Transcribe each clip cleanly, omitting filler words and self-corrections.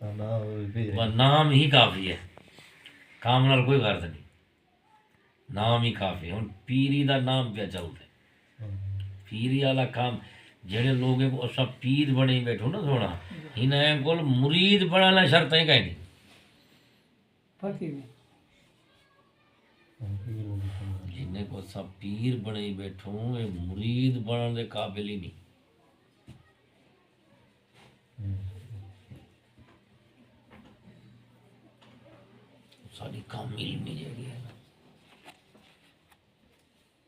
بس نام ہی کافی ہے، کام نال کوئی غرض نہیں، نام ہی کافی ہے۔ ہوں پیری دا نام پہ چلتے، پیری والا کام جڑے لوگ سب پیر بنے بیٹھو نا سونا، انہیں کول مرید بنانا شرط ہے کہیں نہیں، جنہیں کو سب پیر بنے بیٹھو یہ مرید بننے دے قابل ہی نہیں۔ ساری کام علمی جیڑی ہے نا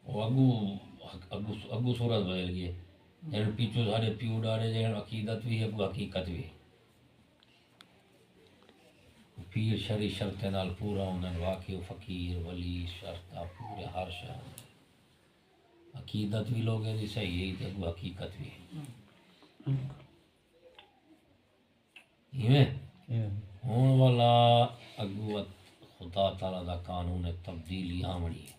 وہ اگو صورت بدل گئی ہے، پیچھو سارے پیو ڈارے جہاں عقیدت بھی ہے اگو حقیقت بھی ہے۔ پیر شری شرط نال پورا ہوندن، واقعی فقیر ولی شرطا پورے ہر شہر، عقیدت بھی لوگوں دی صحیح ہے تے اگو حقیقت بھی ہے۔ ہون والا اگو خدا تعالیٰ دا قانون تبدیلی آمنی ہے،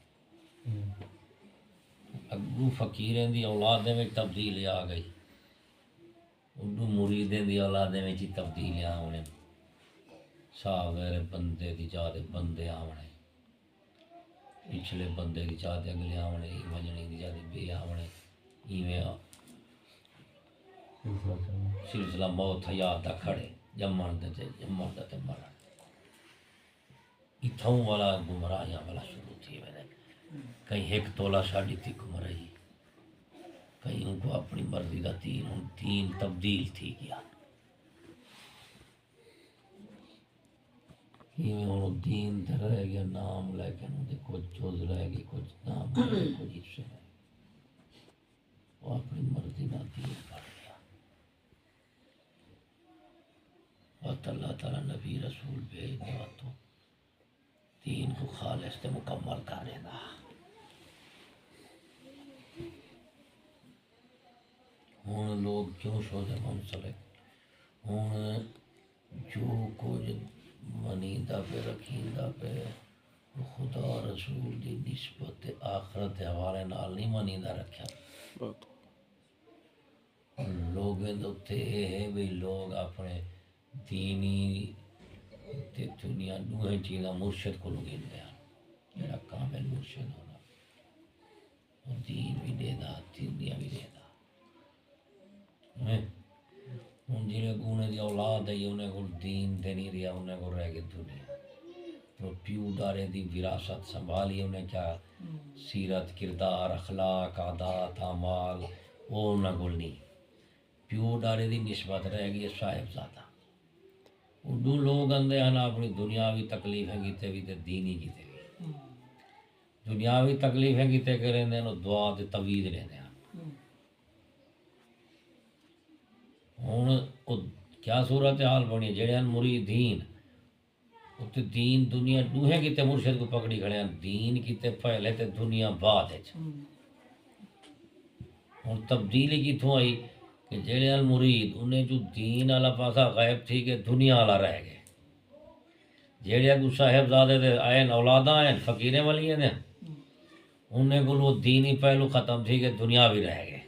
اگو فقیریں دی اولادیں میں تبدیلی آ گئی، اگو مریدیں دی اولادیں میں تبدیلی آمنے، صاحب میرے بندے دی جا دے بندے آمنے، پچھلے بندے دی جا دے اگلے آمنے، وجنے دی جا دے بے آمنے، ایویں سلسلہ موت حیات دا کھڑے، جمن دے جمن دا تے مرن، اتھوں والا گمراہیاں والا شروع تھی میں نے، کہیں ایک تولہ ساڑی تھی گمراہی، کہیں ان کو اپنی مرضی دا دین تبدیل تھی گیا، یہ وہ دین تے رہ گیا نام لیکن ان دے کچھ جز رہ گئی، کچھ نام رہ گئی، کچھ حصے رہ گئی، وہ اپنی مرضی دا دین پڑھ گیا۔ وقت اللہ تعالیٰ نبی رسول بھیج دیا تو دین کو خالص تے مکمل کرے گا۔ ہوں لوگ کیوں شوجے منسلک، ہوں جو کچھ منیدہ پہ رکھیندہ پہ خدا رسول دی نسبت آخرت دے حوالے نال نہیں منیدہ رکھیا، لوگوں دے یہ ہے بھی لوگ اپنے دینی تے دنیا دوہیں چیزاں مرشد کو لگیں دے ہیں، جڑا کامل مرشد ہونا وہ دین بھی دے دا دنیا بھی دے دا۔ ہوں جنہیں انہیں دی اولاد ہے انہیں کو دین دے نہیں رہا، انہیں کو رہ گئے دنیا، تو پیو دارے دی وراثت سنبھالی، انہیں کیا سیرت کردار اخلاق عادات اعمال وہ انہیں کو نہیں، پیو ڈارے دی نسبت رہ گئی صاحب زادہ۔ اردو لوگ اندے ہیں اپنی دنیاوی تکلیفیں کیتے بھی تے دینی کیتے بھی، دنیاوی تکلیفیں کیتے کریں دیں دعا تے توید رہنے ہیں۔ ہوں کیا صورتحال بنی ہے جڑے مریدین تے دین دنیا دوہیں کیتے مرشد کو پکڑی کھڑے ہیں، دین کیتے پہلے تے دنیا بعد ہے۔ ہوں تبدیلی کتوں آئی کہ جڑے مرید انہیں جو دین والا پاسا غائب تھی کہ دنیا والا رہ گئے، جڑے اگو صاحب زادے دے آئین اولاداں آئین فقیریں والی ہیں انہیں کو وہ دینی پہلو ختم تھی کہ دنیا بھی رہ گئے۔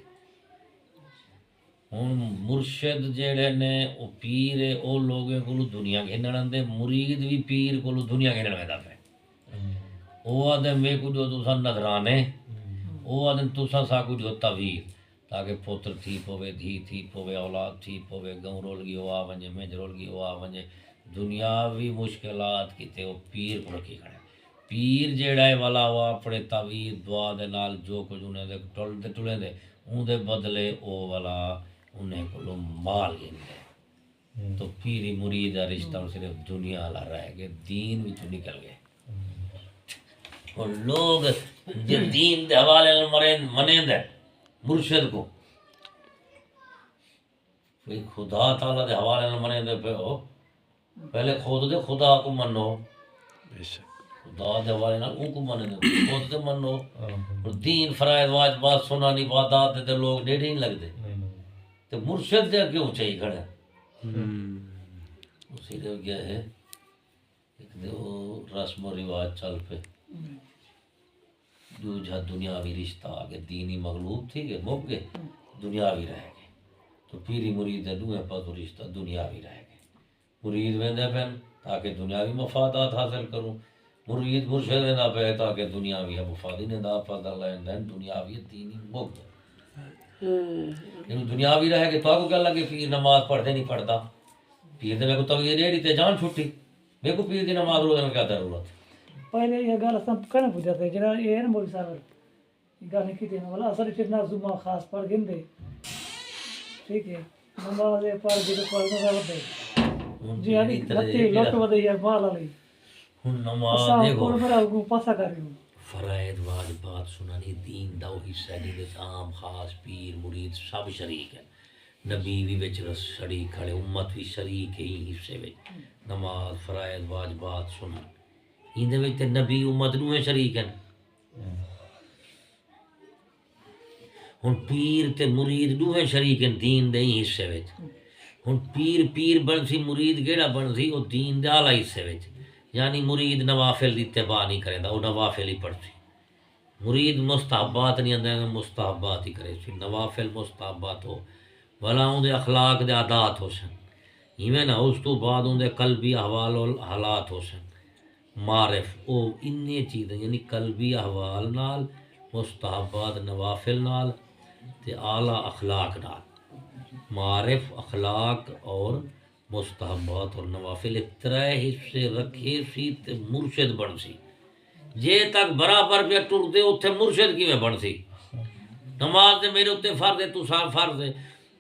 ہوں مرشد جڑے نے وہ پیر ہے وہ لوگوں کو دنیا گھنن دے، مرید بھی پیر کو دنیا گھنن میں دا پہ، وہ آدھے میں کو جو تسا نظرانے، وہ آدھے تسا سا کو جو تویر، تاکہ پوتر تھی پوے دھی تھی پوے اولاد تھی پوے گوں رول گی ہوا ونجے میں رول گی ہوا ونجے، دنیاوی مشکلات کیتے وہ پیر کو رکھی کھڑے، پیر جیڑا ہے والا وہ اپنے تعویر دعا دے نال جو کچھ انہیں دے ٹل دے ٹلے دے ان دے بدلے او والا انہیں کو مال گھن، تو پیری مرید کا رشتہ صرف دنیا والا رہ گئے، دین بھی نکل گئے۔ اور لوگ جو دین دے حوالے منیں دے مرشد کو خدا تعالیٰ دے حوالے منیں دے پہ ہو، پہلے خود دے خدا کو منو، خدا دے حوالے نال ان کو منیں دے خود دے منو، اور دین فرائض واجبات سنن عبادات دے لوگ ڈیڑھ ہی لگتے، تو مرشد دے کیوں چاہیے کھڑے اسی لیے کیا ہے ایک دو رسم و رواج چل پہ، دوجا دنیاوی رشتہ آگے، دینی مغلوب تھی گئے مک گئے، دنیاوی رہ گئے، تو پیری مرید دوئے پتو رشتہ دنیاوی رہ گئے، مرید ویندے پین تاکہ دنیاوی مفادات حاصل کروں، مرید مرشد ویندا پے تاکہ دنیاوی مفاد نے دا پتہ لین دنیاوی دینی بغض دنیاوی رہے کہ تو کو کیا لگے پیر نماز پڑھتے نہیں پڑھتا، پیر نے میرے کو تو یہ ریڑی تے جان چھٹی، میرے کو پیر کی نماز روزے میں کیا ضرورت؟ پہلے یہ گل اساں کنے پوچھا تھا جڑا یہ ہے نا مولوی صاحب یہ گل نہیں کی والا اصل وچ نہ زما خاص پڑھ گندے ٹھیک ہے نماز پڑھ کے پڑھ نہ ودے جی ہاں لتی لوٹ ودے ہے مال علی ہن نماز دیکھو کون بڑا کو پاسا کریو فرائض واجبات سنانی دین دا وہی حصہ دے عام خاص پیر مرید سب شریک ہیں، نبی بھی وچ شریک کھڑے، امت بھی شریک ہے ہی حصے وچ، نماز فرائض واجبات سنن این دے وچ تے نبی امت دوویں شریک ہیں۔ ہن پیر تے مرید دوویں شریک ہیں دین دے ہی حصے وچ، ہن پیر بنسی مرید کیڑا بنسی وہ دین دے اعلی حصے وچ، یعنی مرید نوافل دی اتباع نہیں کریندا، وہ نوافل ہی پڑھسی، مرید مستحبات نہیں آندا مستحبات ہی کرے سی، نوافل مستحبات ہو بھلا اون دے اخلاق دے عادات ہو سن ایویں نہ اس تو بعد اون دے قلبی احوال و حالات ہو سن معرف او انہی چیزیں یعنی قلبی احوال نال مستحبات نوافل نال تے اعلیٰ اخلاق نال، معرف اخلاق اور مستحبات اور نوافل ترے حصے رکھے سی تے مرشد بن سی، جے تک برابر پہ ٹر دے اتنے مرشد کیویں بن سی؟ نماز تے میرے اتنے فرض ہے تساں فرض ہے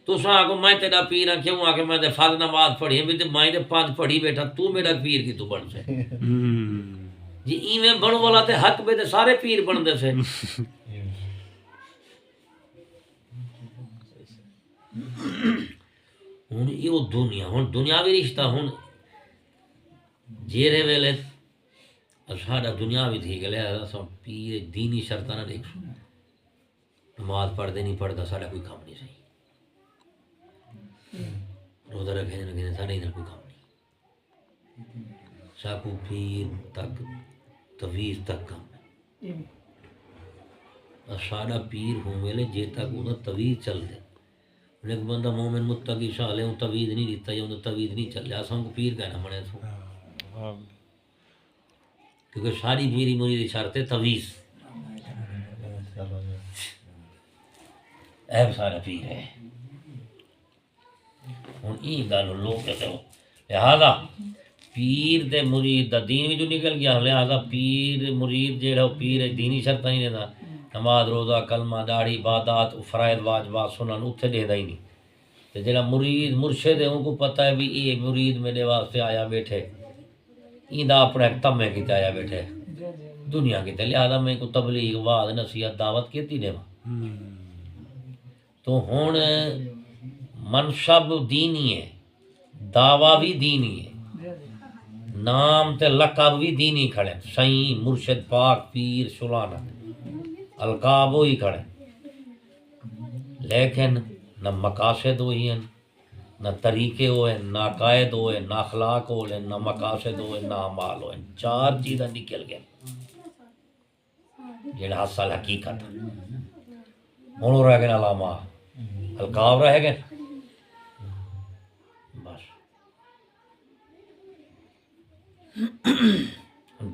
تساں آگو میں تیرا پیر ہاں کیوں آ کے میں فرض نماز پڑھی بھی تے میں تے 5 پڑھی بیٹھا تو میرا پیر کی تو بن سے جی ایویں بنو والا تے حق میں تے سارے پیر بن دے سے ہن یہ دنیا ہن دنیاوی رشتہ ہن جیرے ویلے ساڈا دنیاوی تھی گلے اساں پیر دینی شرطاں نہ دیکھ نماز پڑھدے نہیں پڑھدا ساڈا کوئی کام نہیں صحیح روزہ رکھے نہ ساڈا ادھر کوئی کام نہیں ساکو پیر تک تویز تک کام ہے ساڈا پیر ہوں ویلے جے تک انہاں تویز چل دے ایک بندہ مومن متقی صالح ہوں توید نہیں دیتا یا انہوں توید نہیں چل جا ساں کو پیر کہنا بنے سو کیونکہ ساری پیری مرید شرط ہے تویز ایب سارا پیر ہے ہوں این گل لوگ کہتے ہو لہذا پیر تے مرید دا دین بھی جو نکل گیا لہذا پیر مرید جیڑا پیر دینی شرط نہیں دینا نماز روزہ کلمہ داڑھی عبادات فرائض واجبات سنن اتنے دے ہی نہیں تے جڑا مرید مرشد ہے ان کو پتہ ہے بھی یہ مرید میرے واسطے آیا بیٹھے ایندا اپنے تمے کیتے آیا بیٹھے دنیا کی لہذا میں کو تبلیغ واعظ نصیحت دعوت کیتی دے تو ہن منصب دینی ہے دعویٰ بھی دینی ہے نام تے لقب بھی دینی کھڑے سائیں مرشد پاک پیر سلانا القاب وہی کھڑے لیکن نہ مقاصد وہی ہیں نہ طریقے ہوئے نہ عقائد ہوئے نہ اخلاق ہوئے نہ مقاصد ہوئے نہ اعمال ہوئے 4 چیزیں نکل گئے جڑا اصل حقیقت ہوں رہ گئے علامہ القاب رہ گئے بس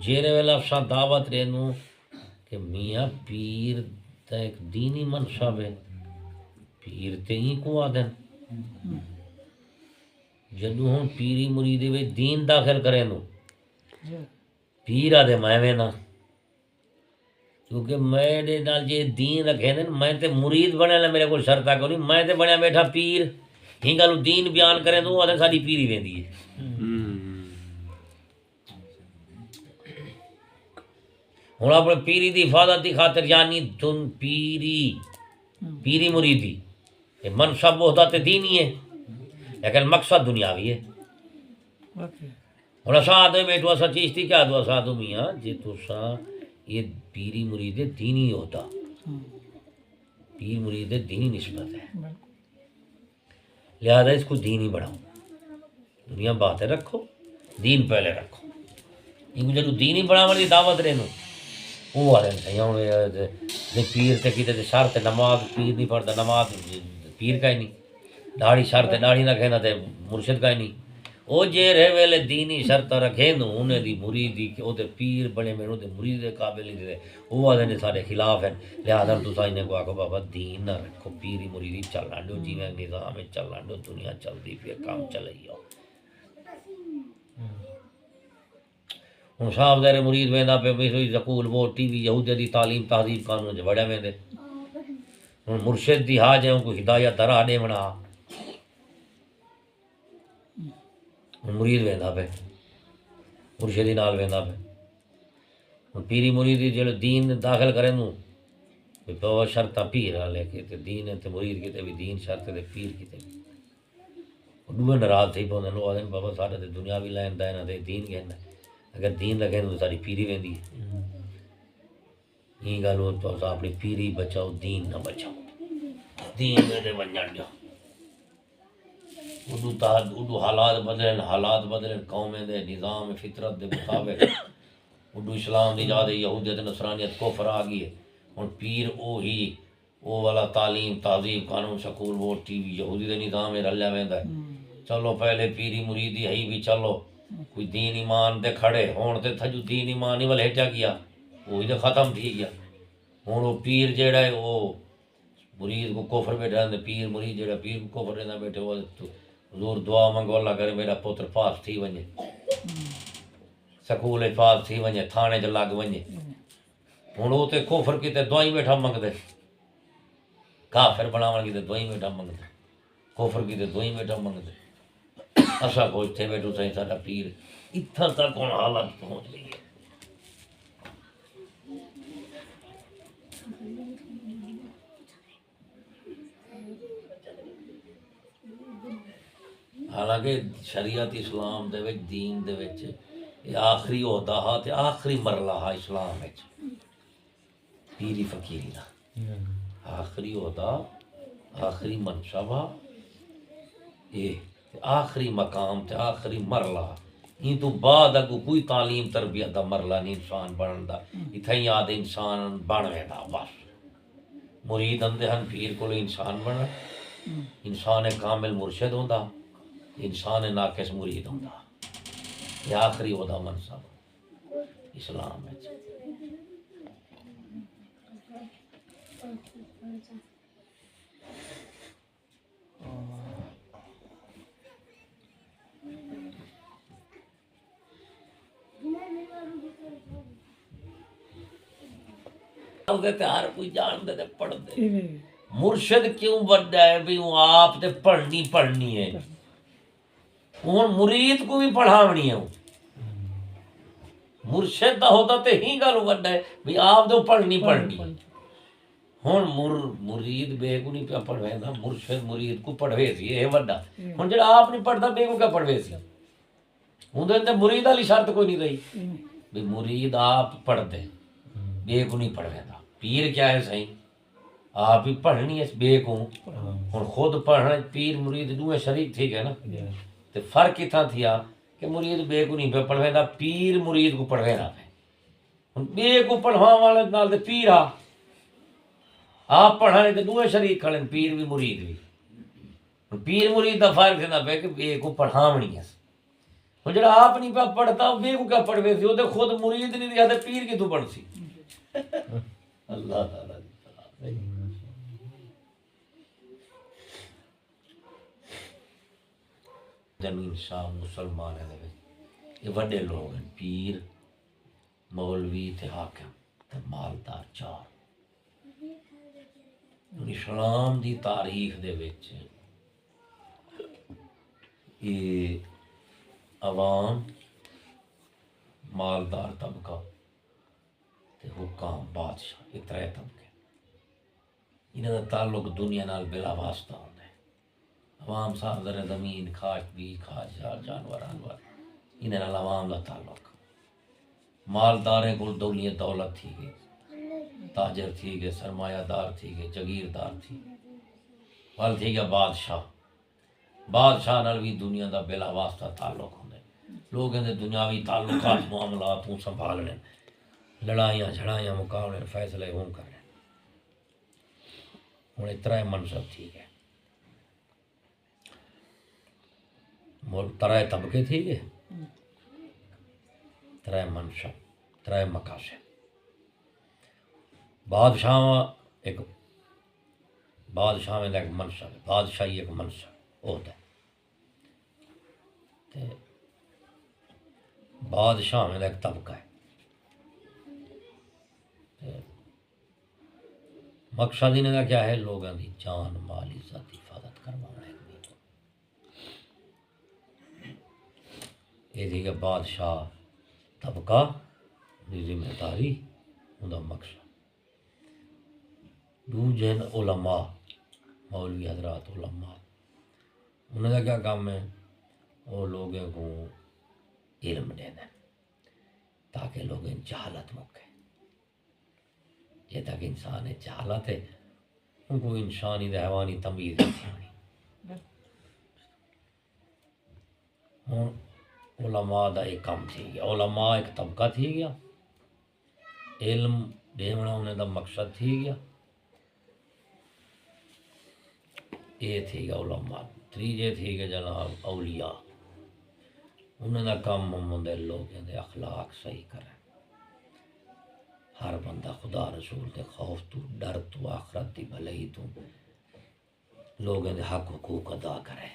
جیرے ویلا افساں دعوت رہنو کہ میاں پیر تا ایک دینی منصب ہے پیر تے ہی کو آدن جدو ہوں پیری مریدی وے دین داخل کریں نو پیر آدھے میں نا کیونکہ میرے نال جے دین رکھے دن میں تے مرید بنے لے میرے کو شرط ہے نہیں میں تے بنیا بیٹھا پیر ہی گلو دین بیان کریں تو آدھے ساری پیری ویندی ہے ہوں اپنے پیری دی حفاظت دی خاطر یعنی تم پیری مریدی یہ منصب ہوتا تے دینی ہے لیکن مقصد دنیاوی ہے ہوں اصا آدھے بیٹھو اصا چیشتی کیا دو اصا آدھو میاں جی تسا یہ پیری مرید دینی ہوتا پیر مرید دینی نسبت ہے لہذا اس کو دینی بڑھاؤ دنیا باتیں رکھو دین پہلے رکھو ان کو جب دینی بڑھاؤ کی دعوت رہنو وہ آ رہے ہیں پیر تے کیتے شرط نماز پیر نہیں پڑھتا نماز پیر کا ہی نہیں داڑھی شرط داڑھی نہ کہنا تے مرشد کا ہی نہیں وہ جیرے ویلے دینی شرط رکھے نو انہیں دی مریدی کہ وہ پیر بنے میں دے مرید دے قابل نہیں دے وہ آدھے نے سارے خلاف ہیں لہذا تو انہیں کو آکھو بابا دین نہ رکھو پیری مریدی چل رہا جی میں نظام چل رہا دنیا چل دی پھر کام چلائی ہو ہوں صاحب دیر مرید ویندا پہ بھی سکول وہ ٹی وی یہودیہ دی تعلیم تہذیب قانون چ وڑے ویندے ہوں مرشد دی حاج ہے کو ہدایت درا دے بنا مرید ویندا پہ مرشدی نال ویندا پہ ہوں پیری مریدی جڑے دین داخل کرے نو بہت شرطاں پیر والے کے تے دین تے مرید کتے بھی دین شرط تے پیر کتے بھی دوے ناراض تھی پوندے لو آدھے بابا ساڈا تے دنیا بھی لیندا ہے نہ تے دین کہندا اگر دین رکھے تو ساری پیری ویندی ہے یہ گل ہو تو اپنی پیری بچاؤ دین نہ بچاؤ دین دے ونجن جو اردو حالات بدلن قومیں دے نظام فطرت دے مطابق اردو اسلام دی یاد یہودیت نصرانیت کفر آ گئی ہے ہن پیر او والا تعلیم تہذیب قانون سکول وہ ٹی وی یہودی دے نظام رلیا ویندا ہے چلو پہلے پیری مریدی ہے بھی چلو کوئی دین ایمان دے کھڑے ہون تے تھجو دین ایمان ہی والے ہٹا گیا وہی تے ختم تھی گیا ہن وہ پیر جیڑا ہے وہ مرید کو کفر بیٹھا ہے پیر مرید جیڑا پیر کو کفر رہندا بیٹھے وہ حضور دعا منگو اللہ کرے میرا پتر پاس تھی ونجے سکول پاس تھی ونجے تھانے چ لگ ونجے ہن وہ تے کفر کیتے دعائی بیٹھا منگدے کافر بناون کی تے دعائی بیٹھا منگدے کفر کی تے دعائی بیٹھا منگدے اسا کو اتنے بیٹھو سائیں ساڈا پیر اتنا تک ہوں حالت پہنچ گئی ہے حالانکہ شریعت اسلام دے وچ دین دے وچ یہ آخری عہدہ ہا تے آخری مرحلہ ہا اسلام وچ پیری فقیری دا آخری عہدہ آخری منصب ہا یہ آخری مقام تے آخری مرحلہ ان تو بعد اگو کوئی تعلیم تربیت دا مرحلہ نہیں انسان بنن دا اتھے یاد انسان بن ویندا بس مرید اندے ہن پیر کول انسان بننا انسان کامل مرشد ہوندا انسان ناقص مرید ہوندا یہ آخری عہدہ منصب اسلام وچ ہر کوئی جانتے تے پڑھتے مرشد کیوں بڑا ہے بھی وہ آپ تے پڑھنی ہے ہوں مرید کو بھی پڑھاونی ہے مرشد دا ہوتا تے ہی گل بڑا ہے بھی آپ تو پڑھنی ہوں مرید بے کو نہیں پیا پڑھوے نا مرشد مرید کو پڑھوے سی یہ بڑا ہوں جڑا آپ نہیں پڑھتا بے کو کیا پڑھوے سی ہوں تو مرید والی شرط کوئی نہیں رہی بھی مرید آپ پڑھتے بے کو نہیں پڑھوے دا پیر کیا ہے صحیح آپ ہی پڑھنی ہے بے کو ہوں خود پڑھنا پیر مرید دوے شریک تھی گئے نا تو فرق اتنا تھیا کہ مرید بے کو نہیں پہ پڑھوے دا پیر مرید کو پڑھوے نہ پہ ہوں بے کو پڑھوا والے نال تے پیر آپ پڑھانے تے دوے شریک کھڑے پیر بھی مرید بھی پیر مرید دا فرق تھا پہ کہ بے کو پڑھاونی ہے ہوں جڑا آپ نہیں پہ پڑھتا بے کو کیا پڑھوے سی وہ تے خود مرید نہیں دیا تے پیر کی تو پڑھ سی اللہ تعالیٰ زمین شاہ مسلمان ہے یہ وڈے لوگ ہیں پیر مولوی تے حاکم تے مالدار چار اسلام دی تاریخ دے وچ یہ عوام مالدار طبقہ تے حکام بادشاہ یہ ترے طبقے انہاں دا تعلق دنیا نال بلا واسطہ ہوندا ہے عوام صاحب در زمین کھاش بھی کھاش جانور انہاں نال عوام دا تعلق مالداریں کول دولت تھی گئی تاجر تھی گئے سرمایہ دار تھی گئے جگیردار تھی وال تھی گیا بادشاہ نال بھی دنیا دا بلا واسطہ تعلق ہوندا ہے لوگ دے دنیاوی تعلقات معاملات تو سنبھالنے لڑائیاں جھڑائیاں مقابلے فیصلے ہوں کر رہے ہوں اتنا منصب ٹھیک ہے ترائے طبقے تھی گے، ترائے منشب، ترائے مقاصد۔ بادشاہ ایک بادشاہ میں ایک منشب ہے، بادشاہی ایک منشب ہوتا ہے، تے بادشاہ میں ایک طبقہ ہے، تے مقصد انہیں کا کیا ہے؟ لوگوں کی جان مال عزت حفاظت کروانا ہے۔ یہ تھی کہ بادشاہ طبقہ دی ذمہ داری ان مقصد۔ دوجے علماء، مولوی حضرات علماء، انہوں کا کیا کام ہے؟ وہ لوگوں کو علم دینا تاکہ لوگوں جہالت مکے۔ جے تک انسان جہالت ہے ان کو انسانی تے حیوانی تمیز نہیں ہونی۔ ہوں علماء دا ایک کام تھی گیا، علماء ایک طبقہ تھی گیا، علم دیونا انہیں دا مقصد تھی گیا، یہ تھی گا علماء۔ تیجے تھی کہ جناب اولیاء، انہیں دا کام محمد لوگوں دے اخلاق صحیح کریں، ہر بندہ خدا رسول دے خوف تو ڈر تو آخرت دی بھلائی تو لوگوں دے حق حقوق ادا کرے۔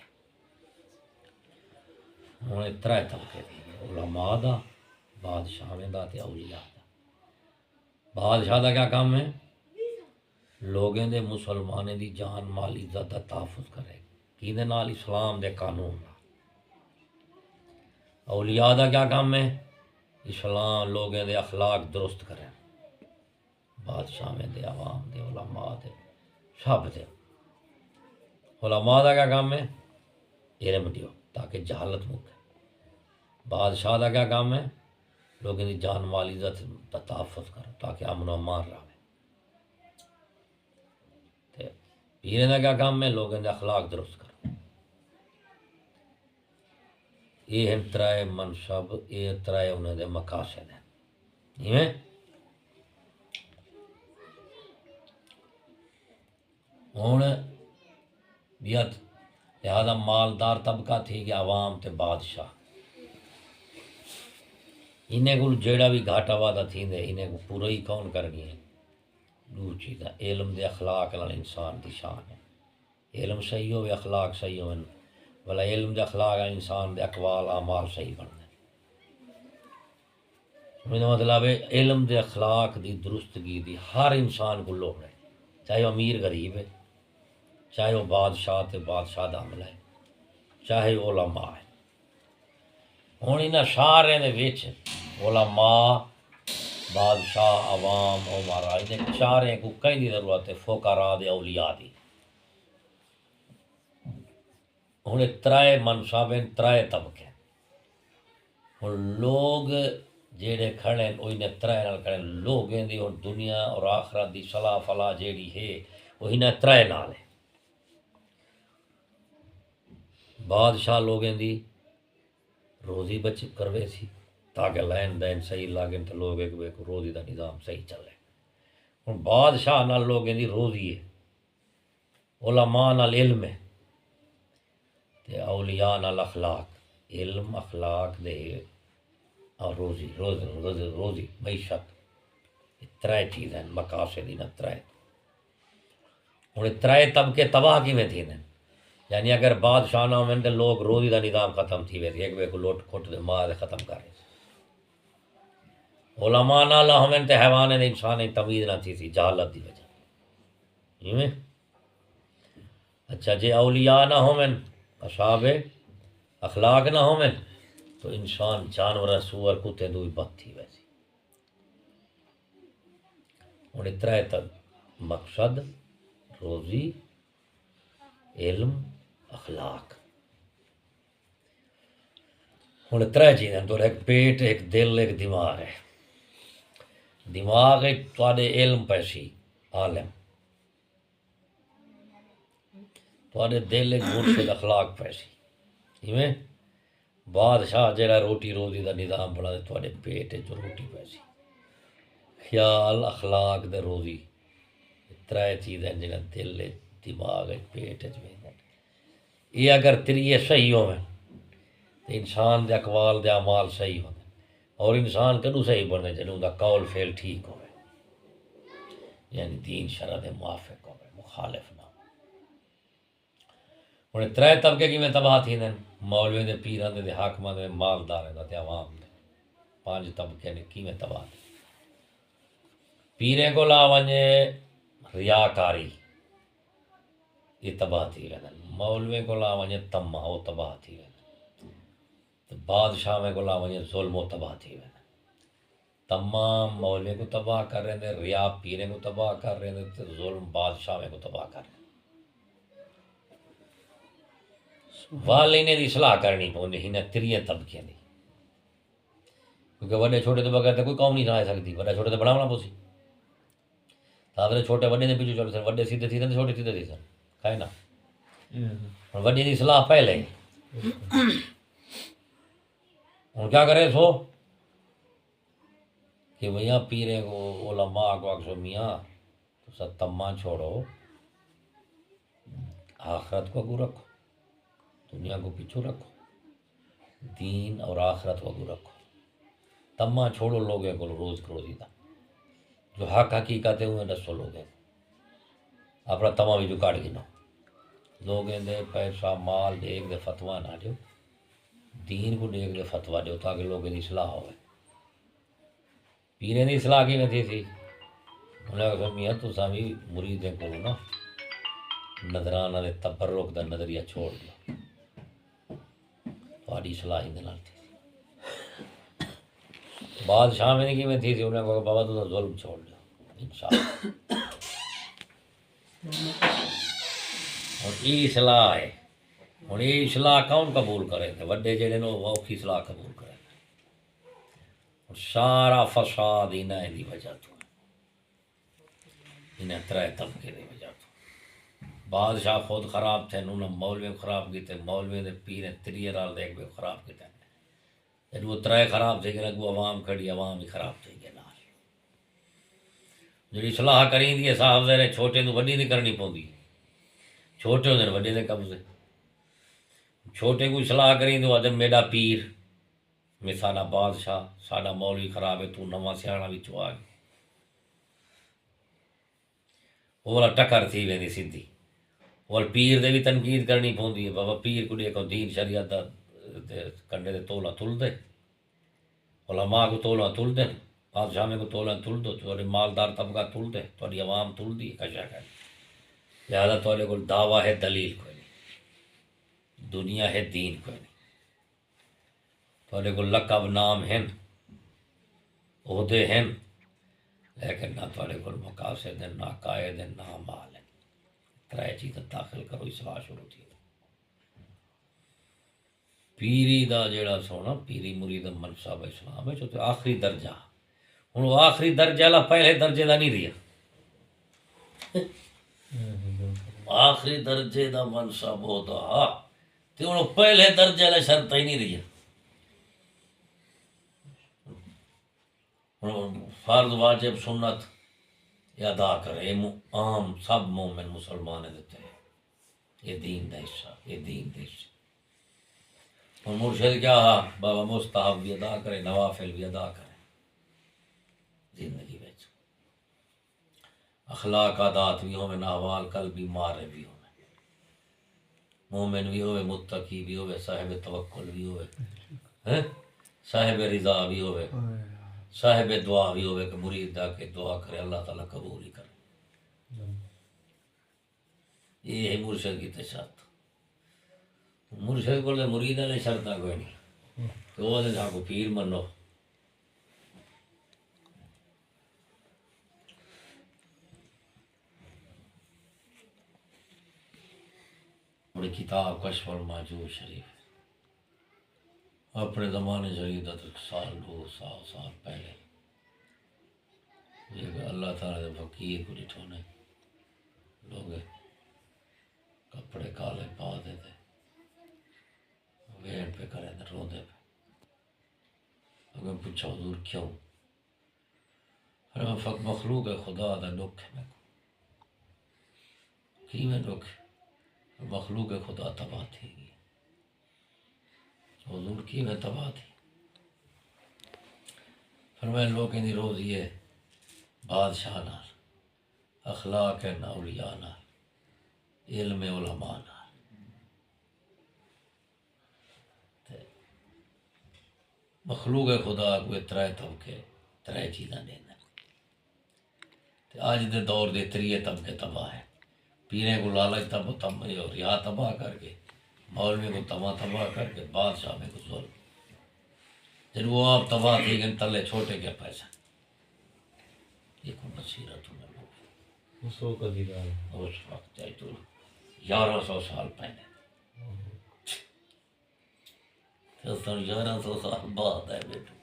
ہوں ترائے طبقے تھی علماء دا، بادشاہ دا تے اولیاء دا۔ بادشاہ دا کیا کام ہے؟ لوگوں دے مسلمانے دی جان مال عزت دا تحفظ کرے، کیندے نال؟ اسلام دے قانون دا۔ اولیاء دا کیا کام ہے؟ اسلام لوگوں دے اخلاق درست کرے، بادشاہ میں دے، عوام دے، علماء دے، سب دے۔ علماء دا کیا کام ہے؟ علم دیو تاکہ جہالت مکے۔ بادشاہ دا کیا کام ہے؟ لوگوں دی جان مال عزت دا تحفظ کرو تاکہ امن و امان رہے۔ پیر دا کیا کام ہے؟ لوگوں دے اخلاق درست کرو۔ یہ ہیں ترائے منصب، یہ ترائے انہیں دے مقاصد ہیں۔ جیویں ہوں بیت لہذا مالدار طبقہ تھی کہ عوام تے بادشاہ، انہیں کو جیڑا بھی گھاٹا وعدہ تھیندے انہیں کو پورا ہی کون کرنی ہے؟ دو چیزاں، علم دے اخلاق نال انسان دی شان ہے، علم صحیح ہوئے اخلاق صحیح ہوئے، بلا علم دے اخلاق نال انسان دے اقوال اعمال صحیح بننے۔ میرا مطلب ہے علم دے اخلاق دی درستگی دی ہر انسان کو لوڑ ہے، چاہے وہ امیر غریب ہے، چاہے وہ بادشاہ تے بادشاہ دا عملہ ہے، چاہے علماء ہے۔ ہوں انہاں سارے دے وچ علماء، بادشاہ، عوام، عمرا، انہیں چارے کو کہیں دی ضرورت ہے، فقراء دے، اولیاء دی۔ ہوں ترائے منصب ہیں، ترائے طبقے۔ ہوں لوگ جیڑے کھڑے ہیں وہ انہیں ترائے نال کھڑے، لوگوں دی اور دنیا اور آخرت دی صلاح فلاح جیڑی ہے وہ انہیں ترائے نال ہے۔ بادشاہ لوگوں دی روزی بچ کروے سی تاکہ لین دین صحیح لاگن تو لوگ ایک روزی دا نظام صحیح چلے۔ ہوں بادشاہ نال لوگوں دی روزی ہے، علماء نال علم ہے، تے اولیاء نال اخلاق، علم اخلاق دے اور روزی معیشت، ترائے چیزیں مقاصد انہیں ترائے۔ ہوں ترائے طبقے تباہ کیویں تھے؟ یعنی اگر بادشاہ نہ ہوئے تو لوگ روزی دا نظام ختم تھی ویسے، ایک بے کو لوٹ کھٹ دے مار ختم کر رہے۔ علماء نہ ہوئے تو حیوان نے انسان تمیز نہ تھی سی جہالت دی وجہ۔ اچھا جی اولیاء نہ ہوئے، اصحاب اخلاق نہ ہوئے تو انسان جانور سور کتے دوئی بد تھی ویسی۔ ہوں اترائے تک مقصد، روزی، علم، اخلاق۔ ہوں ترے چیزیں تو ایک پیٹ، ایک دل، ایک دماغ ہے۔ دماغ ایک تواڈے علم پیسی عالم، تواڈے دل ایک مرشد اخلاق پیسی۔ ایویں بادشاہ جڑا روٹی روزی دا نظام بنا دے تواڈے پیٹ جو روٹی پیسی، خیال، اخلاق دے روزی، ترے چیزیں جڑا دل ہے، دماغ ہے، پیٹ ہے۔ یہ اگر تریے صحیح ہوئے تو انسان دے اقوال دے اعمال صحیح ہوندے اور انسان کدوں صحیح بننے جدوں دا قول فعل ٹھیک ہوئے یعنی دین شرع دے موافق ہوئے مخالف نہ ہو ہن ترے طبقے کیویں تباہ تھیندے مولوی دے پیراں دے حاکماں دے مالداراں دا تے عوام دے پانچ طبقے نے کیویں تباہ تھی پیریں کو لا ونجے ریاکاری یہ تباہ تھی ویندن مولوی کو لا ونجے تما وہ تباہ تھی ویندن بادشاہ کو لا ونجے ظلم و تباہ تھی ویندن تمام مولوی کو تباہ کر رہے ہیں ریا پیرے کو تباہ کر رہے ہیں ظلم بادشاہ کو تباہ کر رہے ہیں والے نے اصلاح کرنی پوندی ہن تریے طبقے دی کیونکہ وڈے چھوٹے تو بغیر کوئی قوم نہیں چلا سکتی وڈا چھوٹے تو بڑھاونا پوسی تاں چھوٹے وڈے دے پیچھے چل سن وڈے سیدھے تھی سن چھوٹے سیدھے تھی سن کھائے نا ہن وڈے دی اصلاح پہلے ہن کیا کرے سو کہ میاں پیرے کو علماء کو اکسو میاں تو ستما چھوڑو آخرت کو اگو رکھو دنیا کو پیچھو رکھو دین اور آخرت کو اگو رکھو تما چھوڑو لوگوں کو روز روزی دا جو حق حقیقت ہے انہیں دسو لوگوں کو اپنا تما بھی جو کاٹ گنو لوگوں دے پیسہ مال دیکھ دے فتوہ نہ دیو دین کو دیکھ دے فتوہ دیو تاکہ لوگوں کی اصلاح ہوئے پیرے دی اصلاح کی میں تھی انہیں کہا میاں تو سامی مریدیں کو نا نظرانہ دے تبرک دا نظریہ چھوڑ دیا تھوڑی اصلاح ہی دلال تھی بادشاہ میں نے کی میں تھی انہیں کہا بابا تو ظلم چھوڑ دیا انشاءاللہ اور یہ اصلاح ہے اور یہ اصلاح کون قبول کرے تھے وڈے جڑے نو وہ کی اصلاح قبول کرے اور سارا فساد انہیں دی وجہ تو انہیں ترے طبقے دی وجہ تو بادشاہ خود خراب تھے انہوں مولوی خراب کیتے مولوی دے پیرے تریے رال دیکھ بھی خراب کیتے جب وہ ترے خراب تھے کہ وہ عوام کھڑی عوام ہی خراب تھے گئے نال جڑی اصلاح کریں دی صاحب دے چھوٹے نو وڈی نہیں کرنی پوندی چھوٹے ہوندے وڈے دے قبضے چھوٹے کو اصلاح کریں تو آدم میرا پیر میں ساڈا بادشاہ ساڈا مولوی خراب ہے تو نواں سیاڑا وچ آ گیا وہ والا ٹکر تھی ویندی سیدھی اور پیر دے بھی تنقید کرنی پوندی ہے بابا پیر کو دیکھو دین شریعت دا کنڈے دے تولا تل دے علماء کو تولا تل دے بادشاہ میں کو تولا تل دو تھوڑے مالدار طبقہ تل دے تھوڑی عوام تل دی کشا کر لہذا تھوڑے کو دعویٰ ہے دلیل کوئی نہیں دنیا ہے دین کوئی نہیں تھوڑے کو لقب نام ہیں عہدے ہیں لیکن نہ تھوڑے کو مقاصد ہیں نہ قائد ہیں نہ مال ہیں ترائے چیزیں داخل کرو اصلاح شروع تھی پیری دا جیڑا سونا پیری مرید منصب اسلام ہے جو آخری درجہ ہوں وہ آخری درجہ لا پہلے درجے دا نہیں رہا آخری درجے دا منصب ہوتا تے ہوں پہلے درجے لا شرط ہی نہیں رہی فرض واجب سنت یہ ادا کرے عام سب مومن مسلمان دیتے ہیں یہ دین دا حصہ یہ دین دا حصہ اور مرشد کیا بابا مستحب بھی ادا کرے نوافل بھی ادا کرے زندگی بچ اخلاق عادات بھی ہوئے احوال قلب بھی مارے بھی ہوئے مومن بھی ہوئے متقی بھی ہوئے صاحب توکل بھی ہوئے صاحب رضا بھی ہوئے صاحب دعا بھی ہوئے کہ مرید دا کے دعا کرے اللہ تعالیٰ قبول ہی کرے یہ ہے مرشد کی شرط مرشد کو مرید نے شرط کوئی نہیں تو وہ جہاں کو پیر منو بڑی کتاب کشف المحجوب شریف اپنے زمانے شریف دا تو سال 200 پہلے یہ اللہ تعالیٰ دے فقیر کو ڈٹھونے لوگ کپڑے کالے پا دیتے وین پہ کریں دے رو دے پہ اگر پوچھا حضور کیوں مخلوق ہے خدا دا دکھ ہے میں کی میں دکھ مخلوق خدا تباہ تھی گئی حضور کی میں تباہ تھی. فرمائے لوگوں دی روزی ہے بادشاہ نال، اخلاق ہے اولیاء نال، علم علماء نال. مخلوق خدا کو ترے طبقے ترے چیزاں دینا. اج دے دور دے تریے طبقے تباہ ہے. پیریں کو لالچ اور ریا تباہ کر کے، مولوی کو تباہ کر کے، بادشاہ میں کو ظلم. جب وہ آپ تباہ تھی گئے تلے چھوٹے کیا پیسہ. یہ کو بصیرت میں لوگ اس وقت چاہے تو 1100 سال پہلے، 1100 سال بعد ہے بیٹو.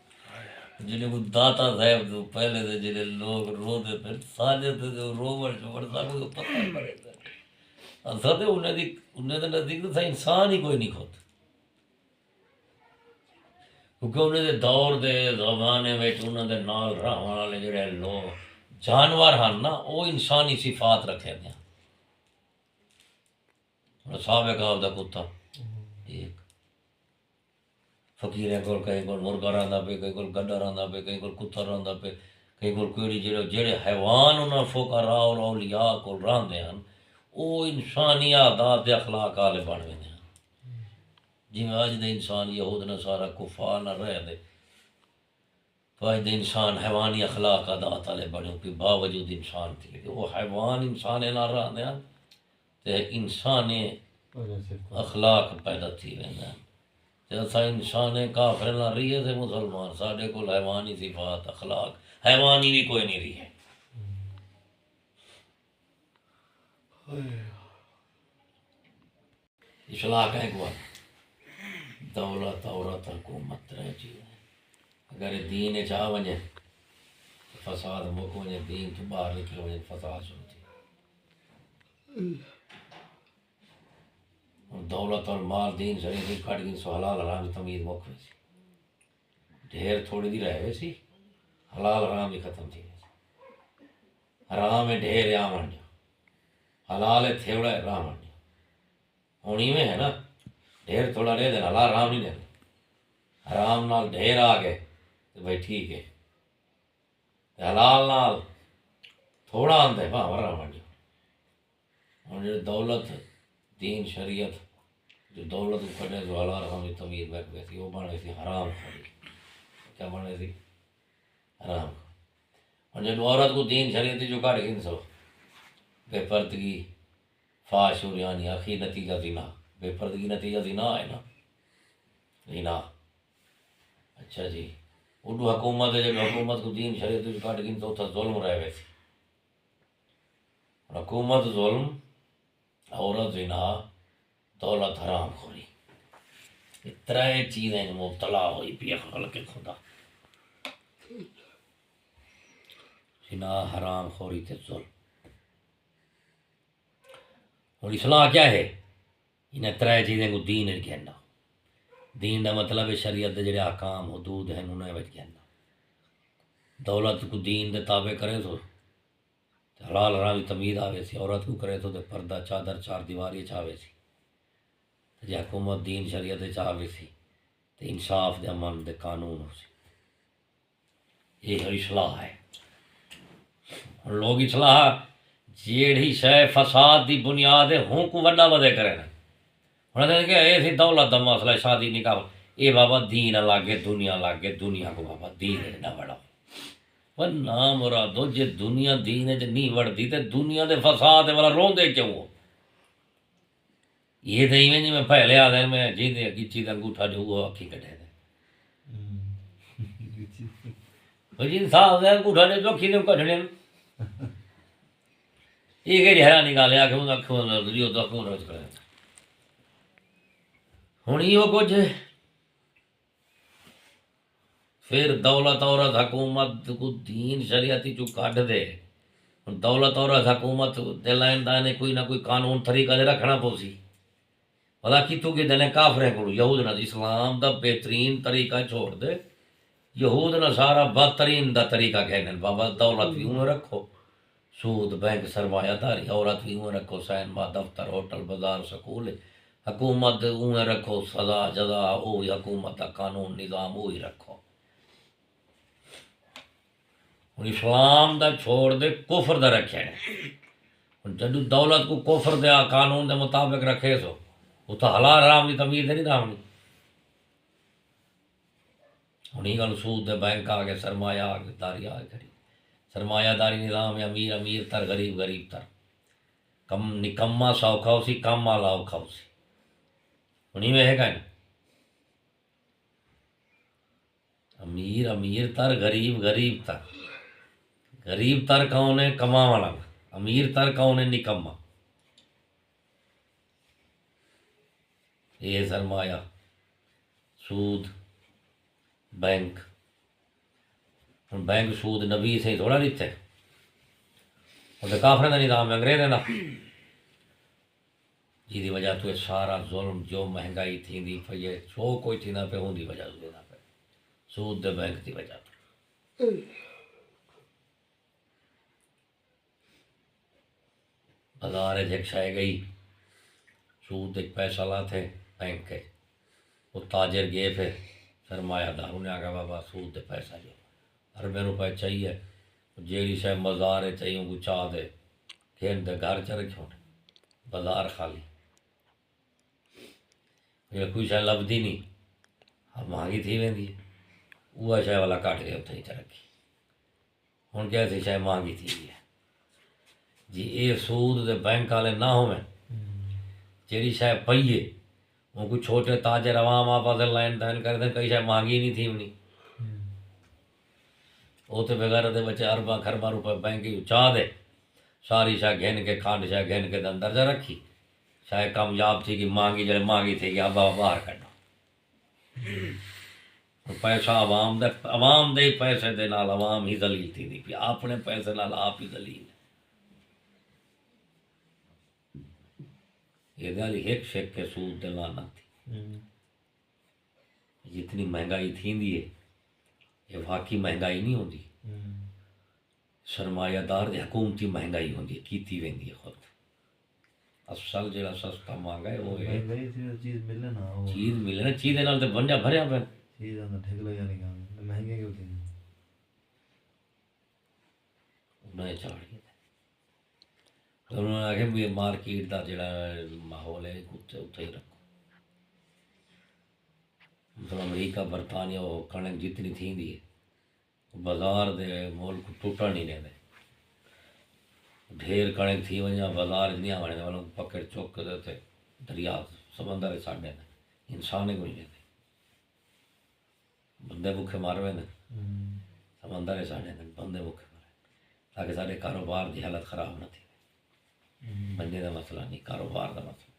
جنہیں کو داتا صاحب تو پہلے سے جنہیں لوگ رو دے پھر ساجے تھے جو روور چھوڑ ساکو تو پتہ ہی پڑے تھے. اصل تے انہیں دے نزدیک تو انسان ہی کوئی نہیں کھوت، کیونکہ انہیں دے دور دے زمانے میں انہیں دے نال رہن والے جڑے لوگ جانور ہیں نا وہ انسانی صفات رکھے دے. صاحب کہاو دا کتا ایک فقیریں کول کہیں کول مرغا رہندا پہ، کہیں کول گڈا رہندا پہ، کہیں کول کتا رہندا پہ، کہیں کول کوئی جڑے حیوان انہاں فقراء اور اولیاء کول رہندے ہیں وہ انسانی عادات تے اخلاق والے بن ویندے ہیں. جویں اج دے انسان یہود نصارا کفار نہ رہے دے تو اج دے انسان حیوانی اخلاق عادات والے بنے کہ باوجود انسان تھی وہ حیوان انسان نہ رہندے ہیں تے انسانی اخلاق پیدا تھی ویندے ہیں. جیسا انسان کافر نہ رہی ہے سے مسلمان ساڈے کول حیوانی صفات اخلاق حیوانی بھی کوئی نہیں رہی ہے. اصلاح کا ایک بات دولت عورت حکومت ترے چیزیں. اگر دین چاہ ونجے فساد مک ونجے، دین تو باہر نکل ونجے فساد شروع تھی. دولت اور مال دین شریعت کٹ گئی سو حلال حرام کی تمیز مک وی سی. ڈھیر تھوڑی دی رہے سی، حلال حرام بھی ختم تھی ویسی. حرام ہے ڈھیر یا منڈیا، حلال ہے تھوڑا ہے راہ منڈیا. ہونی میں ہے نا ڈھیر تھوڑا لے دینا، حلال حرام نہیں لینا. حرام نال ڈھیر آ گئے تو بھائی ٹھیک ہے، حلال نال تھوڑا آندے ہاں راہ منڈیا. ہوں جی دولت دین شریعت جو دولت کو کھڑے جو حلال حرام کی تمیز بیٹھ گئی تھی وہ بن گئی تھی حرام خوری. کیا بن گئی تھی؟ حرام. اور جب عورت کو دین شریعت جو کٹ گئی سو بے پردگی فاش ہو یعنی آخری نتیجہ زنا. بے پردگی نتیجہ زنا ہے نا، زنا. اچھا جی اردو حکومت ہے جب حکومت کو دین شریعت جو کٹ گئی تو اتنا ظلم رہ گئے تھی. حکومت ظلم، عورت زنا، دولت حرام خوری، یہ ترے چیزیں مبتلا ہوئی پی خلق خدا. زنا، حرام خوری تے ظلم. اور اصلاح کیا ہے؟ انہیں ترے چیزیں کو دین کہنا. دین دا مطلب ہے شریعت دے جڑے احکام حدود ہیں انہیں وچ کہنا. دولت کو دین دے تابع کرے تو حلال حرام کی تمیز آوے سی. عورت کو کرے تو پردہ چادر چار دیواری چاہے سی. جی حکومت دین شریعت چاہے سی تو انصاف دے امن دے قانون ہو سی. یہ اصلاح ہے. لوگ اصلاح جیڑی شے فساد دی بنیاد ہے ہوں کو وڈا ودے کرے نا. ہوں کہ یہ سی دولت دا مسئلہ شادی نکاح یہ بابا دین لاگے دنیا لاگے دنیا کو بابا دین نہ بڑھاؤ. پر نام مرادو جے دنیا دین نہیں وڑتی تے دنیا دے فساد والا روندے کیوں ہو؟ یہ تو ایویں جی میں پہلے آ دیں میں جی دے کی چیز انگوٹھا جو وہ اکھی کٹے دے جی صاحب دے انگوٹھا جو اکھی دے کٹنے یہ کہ حیرانی گل ہے کہ وہ اکھوں نظریو تو اکھوں روز کرے. ہوں یہ کچھ پھر دولت عورت حکومت کو دین شریعتی جو کٹ دے. دولت عورت حکومت دے لائن دانے کوئی نہ کوئی قانون طریقہ دے رکھنا پوسی. بھلا کتوں کے دنے کافریں کو یہود نہ اسلام دا بہترین طریقہ چھوڑ دے یہود نہ سارا بدترین دا طریقہ کہنے بابا دولت بھی انہیں رکھو، سود بینک سرمایہ داری، عورت بھی انہیں رکھو، سینما دفتر ہوٹل بازار سکول حکومت اویں رکھو، سزا جزا وہی حکومت کا قانون نظام وہی رکھو. ہوں اسلام دا چھوڑ دے کفر دا رکھے نے. ہوں جدو دولت کو کفر دیا قانون دے مطابق رکھے سو وہ تو حلال حرام دی تمیز نہیں رامنی. ہوں یہ گل سود دے بینک آ گئے، سرمایہ داری آ گئی. سرمایہ داری نظام ہے امیر امیر تر غریب غریب تر. کم نکما سوکھا ہو سی، کم والا اوکھا ہو سی. ہوں میں ہے کہ امیر امیر تر غریب غریب تر. غریب تر کون ہے؟ کما والا. امیر تر کون ہے؟ نکما. یہ سرمایہ، سود، بینک. ہوں بینک سود نبی سے تھوڑا دیتے، وہ تو کافروں کا نظام ہے، انگریزوں کا. جی وجہ تو یہ سارا ظلم جو مہنگائی تھی پی ہے جو کوئی تھی نہ پہ ان کی وجہ سے پہ سود دے بینک کی وجہ تو. بازار ایک شے گئی، سود ایک پیسہ لاتے بینک کے، وہ تاجر گئے پھر سرمایہ دار انہیں آگا بابا سود دے پیسہ جو اربیں روپے چاہیے، جیڑی شاید مزار ہے چاہیے ان کو چاہ دے کھیل دے گھر چ رکھو، بازار خالی. یہ کوئی شاید لبھی نہیں، اب مہنگی تھی ویندی ہے، وہ شاید والا کٹ کے اتنے ہی چ رکھی. ہوں کیا تھی شاید مہنگی تھی ہے جی. یہ سود دے بینک والے نہ ہوئے جیڑی شاید پیے وہ کوئی چھوٹے تاجر عوام آپس لین دین کرتے کئی شاید مہنگی نہیں تھی انہیں. وہ تو بغیر دے بچے ارباں خرباں روپے بینک چاہ دے ساری شاید گھن کے کھانڈ شاید گھن کے اندر جا رکھی. شاید کامیاب تھی کہ مہنگی جڑے مہنگی تھی کہ اب باہر کڈو. پیسہ عوام دے پیسے دے نال عوام ہی ذلیل تھی پی، اپنے پیسے نال آپ ہی ذلیل. یہ گل ایک شک کے سود دے لعنت تھی. جتنی مہنگائی تھیندی ہے یہ واقعی مہنگائی نہیں ہوندی، سرمایہ دار دی حکومتی مہنگائی ہوندی ہے، کیتی ویندی ہے خود. اصل جڑا سستا مہنگا ہے وہ ہے چیز ملے نا، چیز ملے نا، چیز نال تے بنجا بھریا پیا. چیز ٹھیک لگا نہیں کام مہنگے کیوں تھی انہیں چاڑ کے تو انہوں نے آخیا بھی مارکیٹ دا جڑا ماحول ہے اتنے ہی رکھو. مطلب امریکہ برطانیہ وہ کڑک جتنی تھیندی ہے بازار دے ملک ٹوٹن نہیں دے. ڈھیر کڑک تھی وجہ بازار نہیں آنے والوں پکڑ چک دے دریا سمندر ساڈے انسان کو نہیں دے بندے بکھے مارے نا، سمندر ساڈے بندے بکھے مارے تاکہ سارے کاروبار کی حالت خراب نہ تھی. بندے کا مسئلہ نہیں، کاروبار کا مسئلہ.